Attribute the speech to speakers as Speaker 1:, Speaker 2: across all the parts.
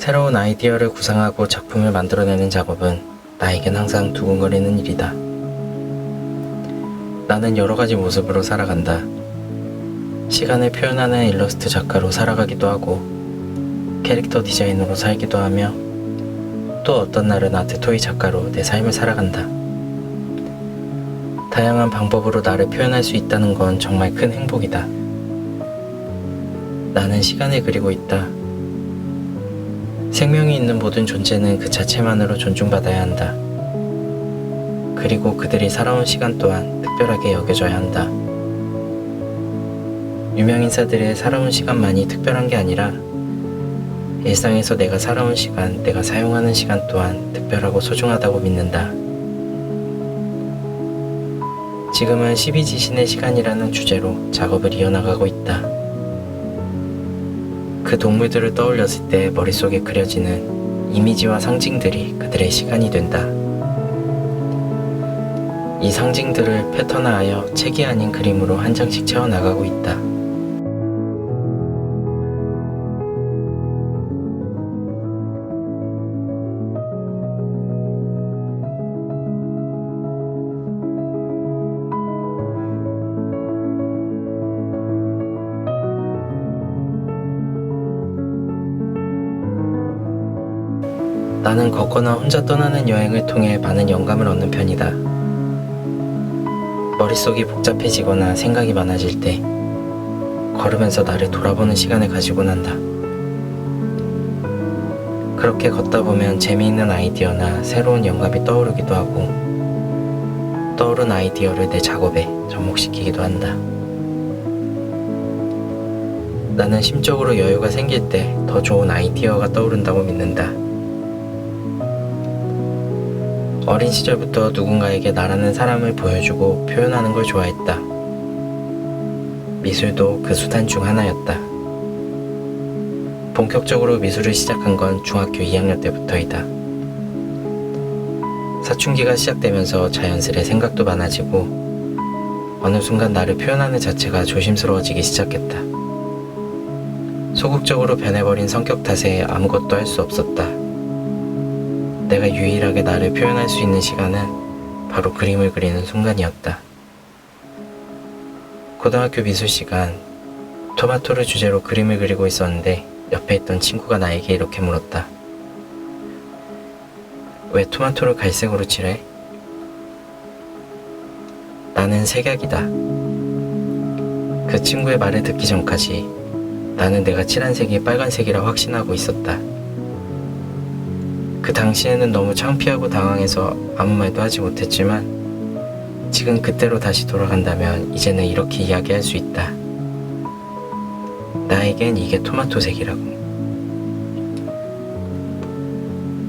Speaker 1: 새로운 아이디어를 구상하고 작품을 만들어내는 작업은 나에겐 항상 두근거리는 일이다. 나는 여러 가지 모습으로 살아간다. 시간을 표현하는 일러스트 작가로 살아가기도 하고, 캐릭터 디자이너로 살기도 하며, 또 어떤 날은 아트토이 작가로 내 삶을 살아간다. 다양한 방법으로 나를 표현할 수 있다는 건 정말 큰 행복이다. 나는 시간을 그리고 있다. 생명이 있는 모든 존재는 그 자체만으로 존중받아야 한다. 그리고 그들이 살아온 시간 또한 특별하게 여겨져야 한다. 유명인사들의 살아온 시간만이 특별한 게 아니라 일상에서 내가 살아온 시간, 내가 사용하는 시간 또한 특별하고 소중하다고 믿는다. 지금은 12지신의 시간이라는 주제로 작업을 이어나가고 있다. 그 동물들을 떠올렸을 때 머릿속에 그려지는 이미지와 상징들이 그들의 시간이 된다. 이 상징들을 패턴화하여 책이 아닌 그림으로 한 장씩 채워나가고 있다. 나는 걷거나 혼자 떠나는 여행을 통해 많은 영감을 얻는 편이다. 머릿속이 복잡해지거나 생각이 많아질 때 걸으면서 나를 돌아보는 시간을 가지곤 한다. 그렇게 걷다 보면 재미있는 아이디어나 새로운 영감이 떠오르기도 하고, 떠오른 아이디어를 내 작업에 접목시키기도 한다. 나는 심적으로 여유가 생길 때 더 좋은 아이디어가 떠오른다고 믿는다. 어린 시절부터 누군가에게 나라는 사람을 보여주고 표현하는 걸 좋아했다. 미술도 그 수단 중 하나였다. 본격적으로 미술을 시작한 건 중학교 2학년 때부터이다. 사춘기가 시작되면서 자연스레 생각도 많아지고 어느 순간 나를 표현하는 자체가 조심스러워지기 시작했다. 소극적으로 변해버린 성격 탓에 아무것도 할 수 없었다. 내가 유일하게 나를 표현할 수 있는 시간은 바로 그림을 그리는 순간이었다. 고등학교 미술 시간, 토마토를 주제로 그림을 그리고 있었는데 옆에 있던 친구가 나에게 이렇게 물었다. 왜 토마토를 갈색으로 칠해? 나는 색약이다. 그 친구의 말을 듣기 전까지 나는 내가 칠한 색이 빨간색이라 확신하고 있었다. 그 당시에는 너무 창피하고 당황해서 아무 말도 하지 못했지만 지금 그때로 다시 돌아간다면 이제는 이렇게 이야기할 수 있다. 나에겐 이게 토마토색이라고.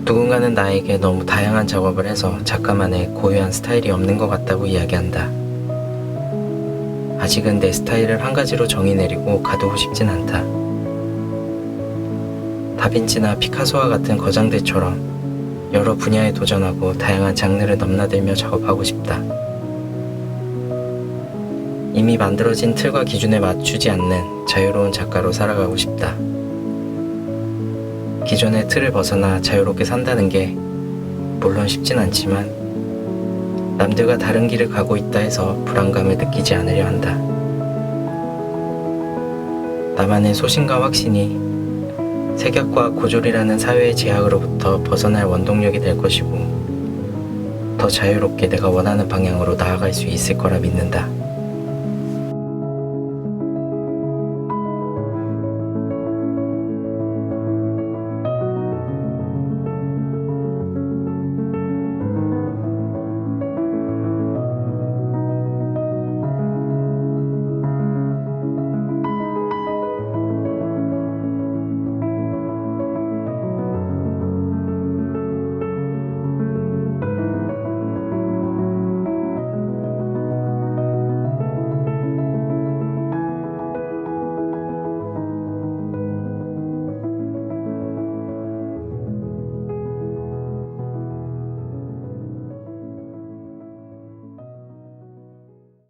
Speaker 1: 누군가는 나에게 너무 다양한 작업을 해서 작가만의 고유한 스타일이 없는 것 같다고 이야기한다. 아직은 내 스타일을 한 가지로 정의 내리고 가두고 싶진 않다. 다빈치나 피카소와 같은 거장들처럼 여러 분야에 도전하고 다양한 장르를 넘나들며 작업하고 싶다. 이미 만들어진 틀과 기준에 맞추지 않는 자유로운 작가로 살아가고 싶다. 기존의 틀을 벗어나 자유롭게 산다는 게 물론 쉽진 않지만 남들과 다른 길을 가고 있다 해서 불안감을 느끼지 않으려 한다. 나만의 소신과 확신이 색약과 고졸이라는 사회의 제약으로부터 벗어날 원동력이 될 것이고 더 자유롭게 내가 원하는 방향으로 나아갈 수 있을 거라 믿는다.